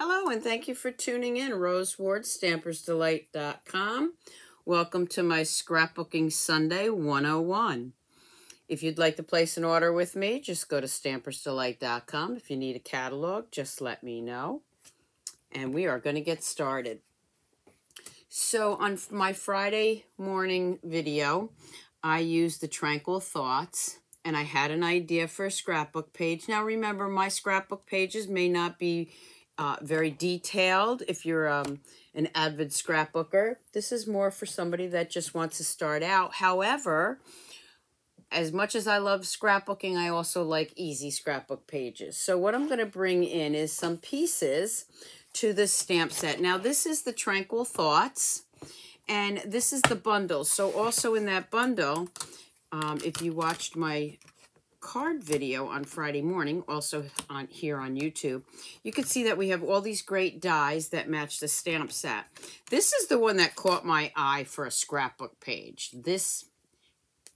Hello, and thank you for tuning in. Rose Ward, Stampersdelight.com. Welcome to my Scrapbooking Sunday 101. If you'd like to place an order with me, just go to Stampersdelight.com. If you need a catalog, just let me know. And we are going to get started. So on my Friday morning video, I used the Tranquil Thoughts, and I had an idea for a scrapbook page. Now remember, my scrapbook pages may not be very detailed if you're an avid scrapbooker. This is more for somebody that just wants to start out. However, as much as I love scrapbooking, I also like easy scrapbook pages. So what I'm going to bring in is some pieces to this stamp set. Now this is the Tranquil Thoughts, and this is the bundle. So also in that bundle, if you watched my card video on Friday morning, also here on YouTube, you could see that we have all these great dies that match the stamp set. This is the one that caught my eye for a scrapbook page, this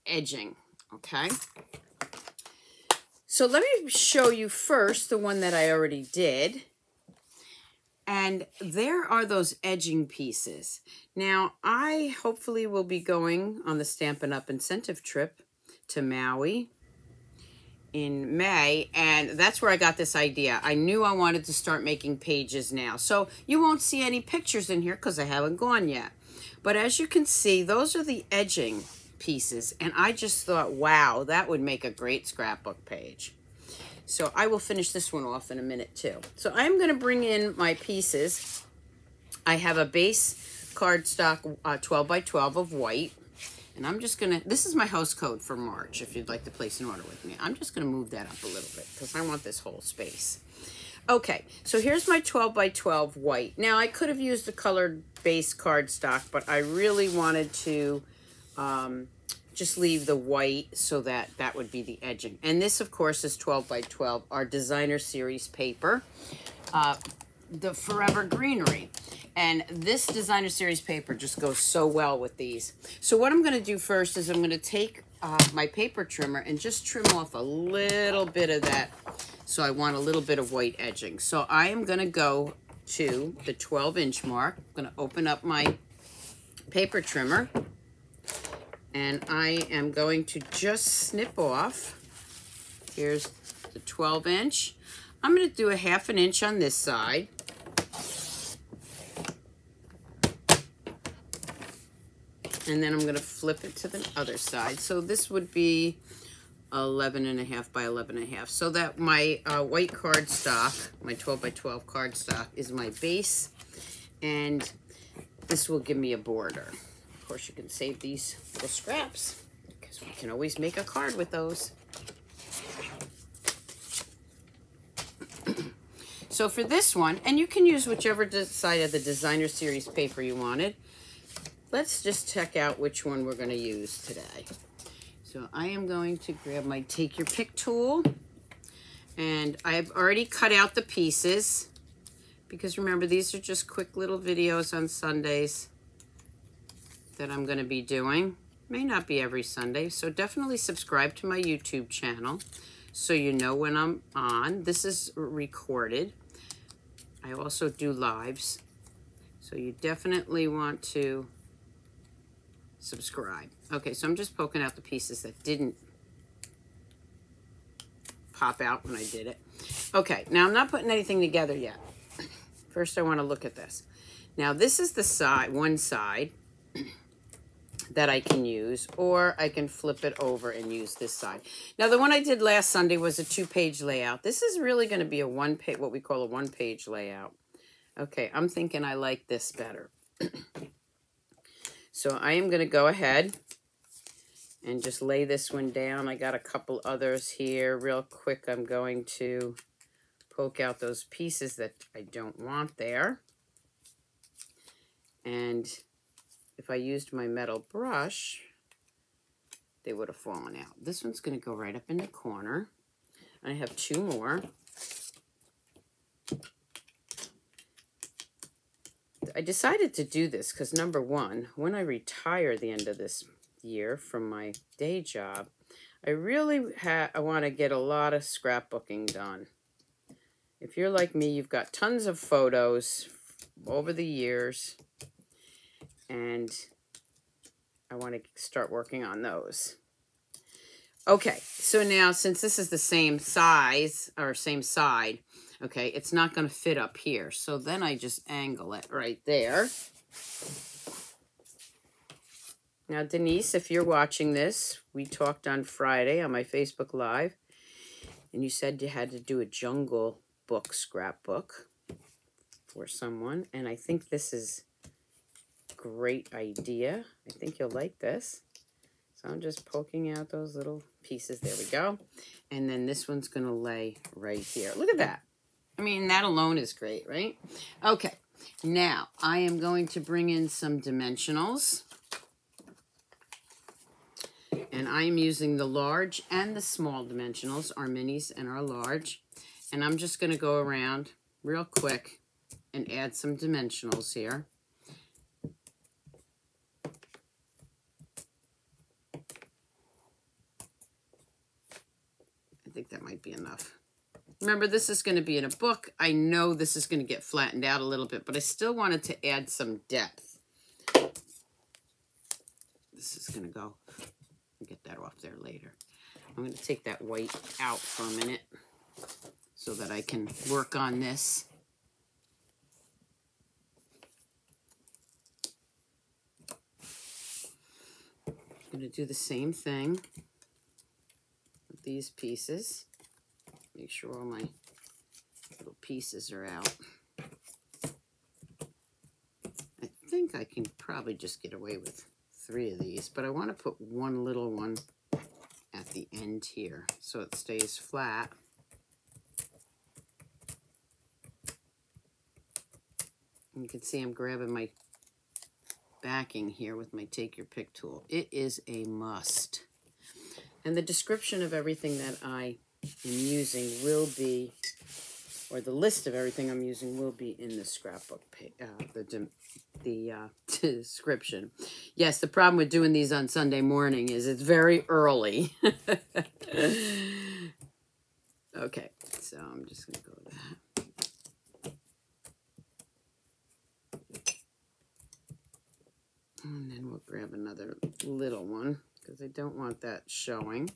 edging, okay? So let me show you first the one that I already did. And there are those edging pieces. Now, I hopefully will be going on the Stampin' Up incentive trip to Maui in May, and that's where I got this idea. I knew I wanted to start making pages now. So you won't see any pictures in here because I haven't gone yet. But as you can see, those are the edging pieces, and I just thought, wow, that would make a great scrapbook page. So I will finish this one off in a minute too. So I'm going to bring in my pieces. I have a base cardstock 12 by 12 of white. And I'm just going to, this is my house code for March, if you'd like to place an order with me. I'm just going to move that up a little bit because I want this whole space. Okay, so here's my 12 by 12 white. Now, I could have used a colored base cardstock, but I really wanted to just leave the white so that that would be the edging. And this, of course, is 12 by 12, our designer series paper, the Forever Greenery. And this designer series paper just goes so well with these. So what I'm going to do first is I'm going to take my paper trimmer and just trim off a little bit of that. So I want a little bit of white edging. So I am going to go to the 12-inch mark. I'm going to open up my paper trimmer. And I am going to just snip off. Here's the 12-inch. I'm going to do a 1/2 inch on this side. And then I'm going to flip it to the other side. So this would be 11.5 by 11.5. So that my white cardstock, my 12 by 12 cardstock, is my base. And this will give me a border. Of course, you can save these little scraps because we can always make a card with those. So for this one, and you can use whichever side of the designer series paper you wanted. Let's just check out which one we're going to use today. So I am going to grab my Take Your Pick tool. And I've already cut out the pieces. Because remember, these are just quick little videos on Sundays that I'm going to be doing. May not be every Sunday. So definitely subscribe to my YouTube channel so you know when I'm on. This is recorded. I also do lives. So you definitely want to subscribe. Okay, so I'm just poking out the pieces that didn't pop out when I did it. Okay, now I'm not putting anything together yet. First, I want to look at this. Now, this is the side, one side that I can use, or I can flip it over and use this side. Now, the one I did last Sunday was a 2-page layout. This is really going to be a one-page, what we call a 1-page layout. Okay, I'm thinking I like this better. So I am going to go ahead and just lay this one down. I got a couple others here. Real quick, I'm going to poke out those pieces that I don't want there. And if I used my metal brush, they would have fallen out. This one's going to go right up in the corner. I have 2 more. I decided to do this because, number one, when I retire at the end of this year from my day job, I really I want to get a lot of scrapbooking done. if you're like me, you've got tons of photos over the years, and I want to start working on those. Okay, so now since this is the same size, or same side, okay, it's not going to fit up here. So then I just angle it right there. Now, Denise, if you're watching this, we talked on Friday on my Facebook Live, and you said you had to do a Jungle Book scrapbook for someone, and I think this is a great idea. I think you'll like this. So I'm just poking out those little pieces. There we go. And then this one's going to lay right here. Look at that. I mean, that alone is great, right? Okay, now I am going to bring in some dimensionals. And I'm using the large and the small dimensionals, our minis and our large. And I'm just going to go around real quick and add some dimensionals here. I think that might be enough. Remember, this is going to be in a book. I know this is going to get flattened out a little bit, but I still wanted to add some depth. This is going to go. I'll get that off there later. I'm going to take that white out for a minute so that I can work on this. I'm going to do the same thing with these pieces. Make sure all my little pieces are out. I think I can probably just get away with 3 of these, but I want to put one little one at the end here so it stays flat. And you can see I'm grabbing my backing here with my Take Your Pick tool. It is a must. And the description of everything that I am using will be, or the list of everything I'm using will be in the scrapbook page, the description. Yes, the problem with doing these on Sunday morning is it's very early. Okay, so I'm just going to go with that. And then we'll grab another little one because I don't want that showing.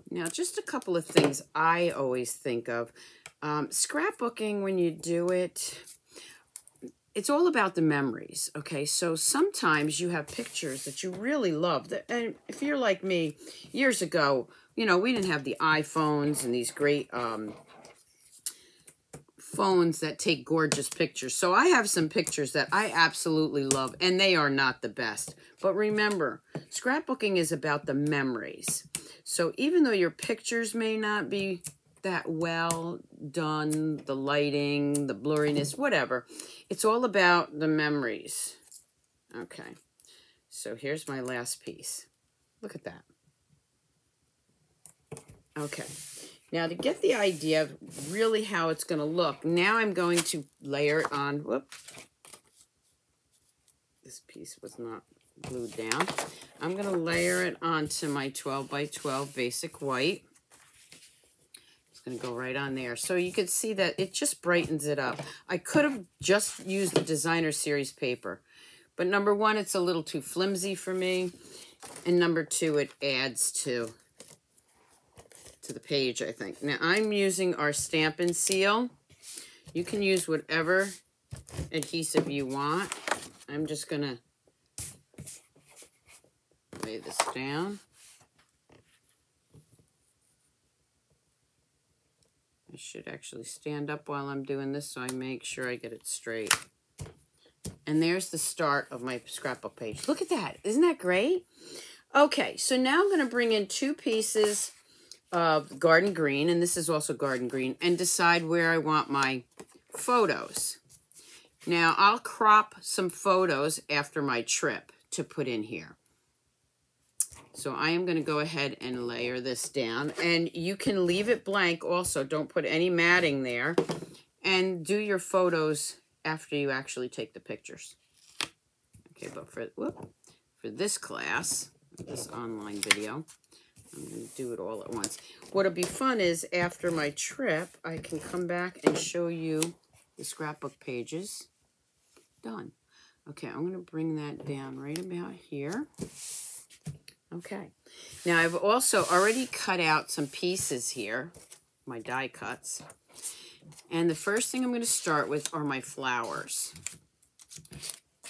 Now, just a couple of things I always think of. Scrapbooking, when you do it, it's all about the memories, okay? So sometimes you have pictures that you really love. And if you're like me, years ago, you know, we didn't have the iPhones and these great phones that take gorgeous pictures. So I have some pictures that I absolutely love, and they are not the best. But remember, scrapbooking is about the memories. So even though your pictures may not be that well done, the lighting, the blurriness, whatever, it's all about the memories. Okay, so here's my last piece. Look at that. Okay, now to get the idea of really how it's going to look, now I'm going to layer it on. Whoop. This piece was not glued down. I'm going to layer it onto my 12 by 12 basic white. It's going to go right on there. So you can see that it just brightens it up. I could have just used the designer series paper, but number one, it's a little too flimsy for me, and number two, it adds to the page, I think. Now I'm using our Stampin Seal. You can use whatever adhesive you want. I'm just going to lay this down. I should actually stand up while I'm doing this so I make sure I get it straight. And there's the start of my scrapbook page. Look at that. Isn't that great? Okay, so now I'm going to bring in 2 pieces of garden green, and this is also garden green, and decide where I want my photos. Now, I'll crop some photos after my trip to put in here. So I am going to go ahead and layer this down, and you can leave it blank also. Don't put any matting there, and do your photos after you actually take the pictures. Okay, but for this class, this online video, I'm going to do it all at once. What'll be fun is after my trip, I can come back and show you the scrapbook pages done. Okay, I'm going to bring that down right about here. Okay, now I've also already cut out some pieces here, my die cuts. And the first thing I'm going to start with are my flowers.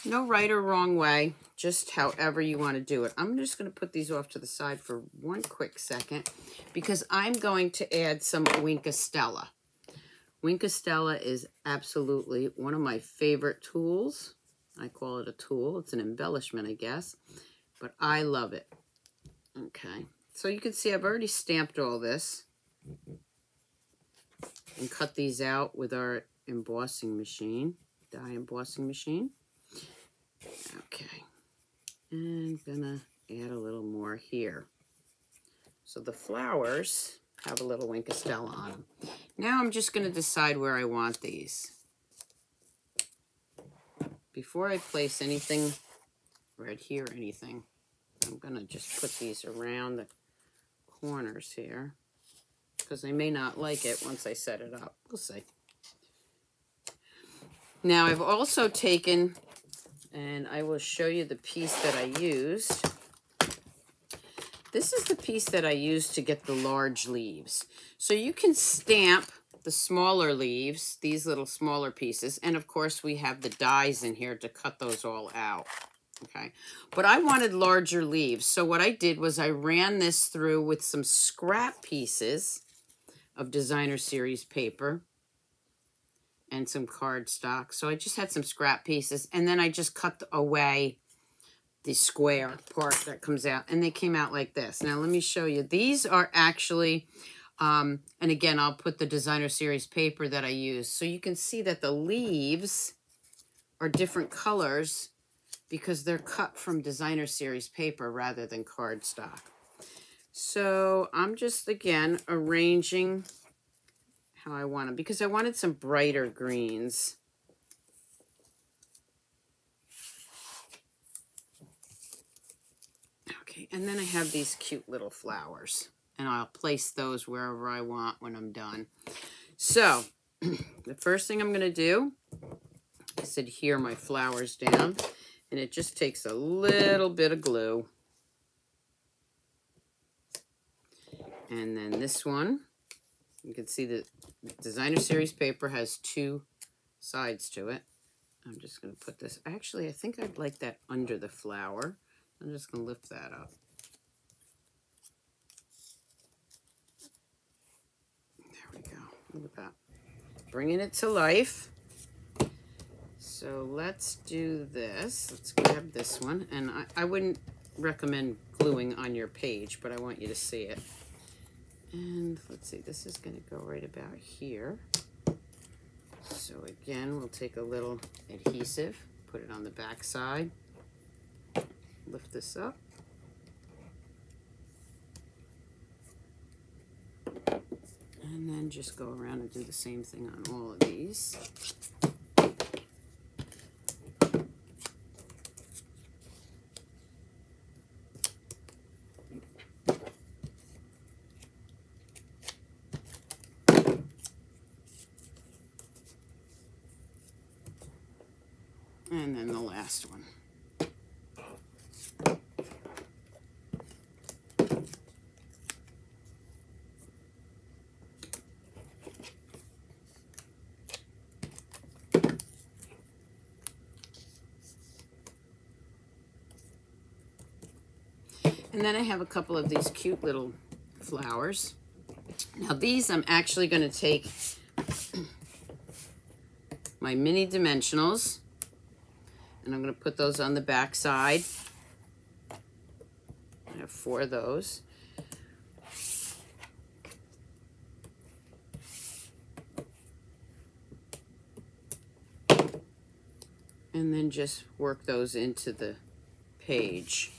No right or wrong way, just however you want to do it. I'm just going to put these off to the side for one quick second because I'm going to add some Wink of Stella. Wink of Stella is absolutely one of my favorite tools. I call it a tool. It's an embellishment, I guess, but I love it. Okay, so you can see I've already stamped all this and cut these out with our embossing machine, die embossing machine. Okay, and gonna add a little more here. So the flowers have a little Wink of Stella on them. Now I'm just gonna decide where I want these. Before I place anything right here or anything, I'm gonna just put these around the corners here because I may not like it once I set it up. We'll see. Now I've also taken, and I will show you the piece that I used. This is the piece that I used to get the large leaves. So you can stamp the smaller leaves, these little smaller pieces, and of course we have the dies in here to cut those all out. Okay, but I wanted larger leaves, so what I did was I ran this through with some scrap pieces of designer series paper and some cardstock. So I just had some scrap pieces, and then I just cut away the square part that comes out, and they came out like this. Now let me show you. These are actually, and again, I'll put the designer series paper that I use, so you can see that the leaves are different colors because they're cut from designer series paper rather than cardstock. So I'm just, again, arranging how I want them because I wanted some brighter greens. Okay, and then I have these cute little flowers, and I'll place those wherever I want when I'm done. So the first thing I'm going to do is adhere my flowers down, and it just takes a little bit of glue. And then this one, you can see the designer series paper has two sides to it. I'm just going to put this, actually I think I'd like that under the flower. I'm just going to lift that up. There we go. Look at that. Bringing it to life. So let's do this. Let's grab this one. And I wouldn't recommend gluing on your page, but I want you to see it. And let's see, this is going to go right about here. So again, we'll take a little adhesive, put it on the back side, lift this up. And then just go around and do the same thing on all of these. And then the last one. And then I have a couple of these cute little flowers. Now these I'm actually going to take my mini dimensionals, and I'm going to put those on the back side. I have 4 of those. And then just work those into the page.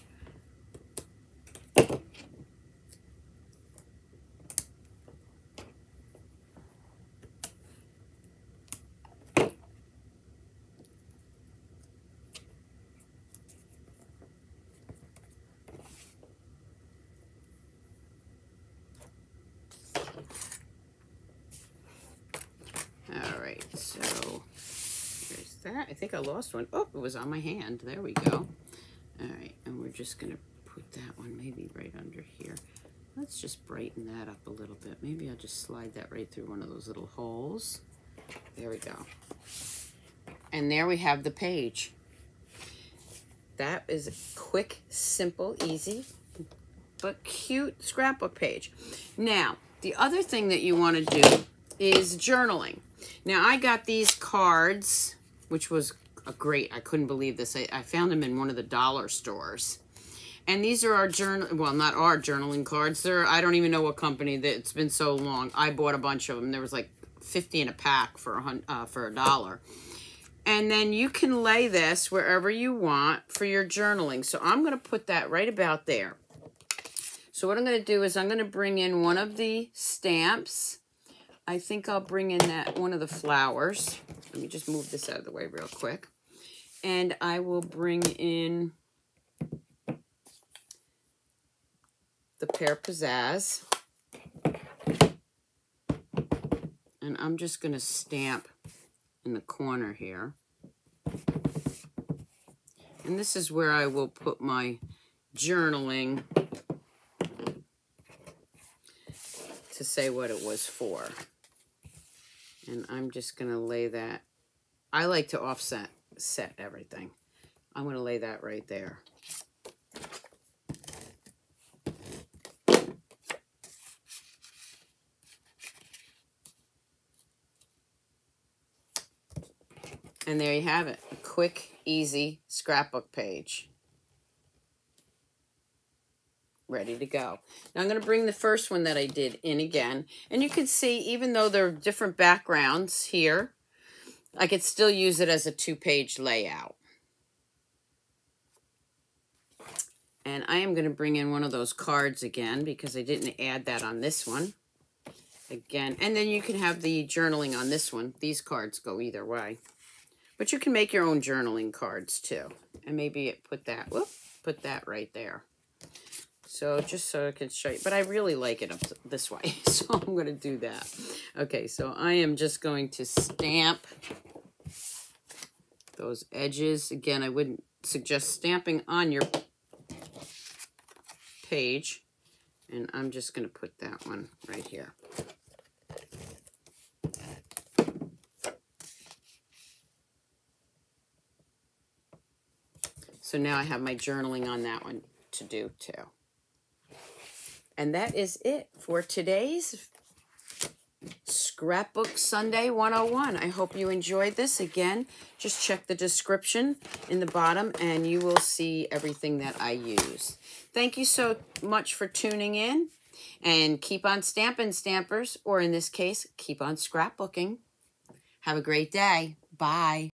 So there's that. I think I lost one. Oh, it was on my hand. There we go. All right, and we're just gonna put that one maybe right under here. Let's just brighten that up a little bit. Maybe I'll just slide that right through one of those little holes. There we go. And there we have the page. That is a quick, simple, easy, but cute scrapbook page. Now, the other thing that you want to do is journaling. Now, I got these cards, which was great. I couldn't believe this. I found them in one of the dollar stores. And these are our well, not our journaling cards. They're, I don't even know what company. It's been so long. I bought a bunch of them. There was like 50 in a pack for $1. And then you can lay this wherever you want for your journaling. So I'm going to put that right about there. So what I'm going to do is I'm going to bring in one of the stamps. I think I'll bring in one of the flowers. Let me just move this out of the way real quick. And I will bring in the Pear Pizzazz. And I'm just going to stamp in the corner here. And this is where I will put my journaling to say what it was for. And I'm just going to lay that. I like to set everything. I'm going to lay that right there. And there you have it, a quick, easy scrapbook page. Ready to go. Now I'm going to bring the first one that I did in again. And you can see, even though there are different backgrounds here, I could still use it as a 2-page layout. And I am going to bring in one of those cards again because I didn't add that on this one. Again, and then you can have the journaling on this one. These cards go either way. But you can make your own journaling cards too. And maybe put that right there. So just so I can show you. But I really like it up this way. So I'm going to do that. Okay, so I am just going to stamp those edges. Again, I wouldn't suggest stamping on your page. And I'm just going to put that one right here. So now I have my journaling on that one to do too. And that is it for today's Scrapbook Sunday 101. I hope you enjoyed this. Again, just check the description in the bottom and you will see everything that I use. Thank you so much for tuning in. And keep on stamping, stampers, or in this case, keep on scrapbooking. Have a great day. Bye.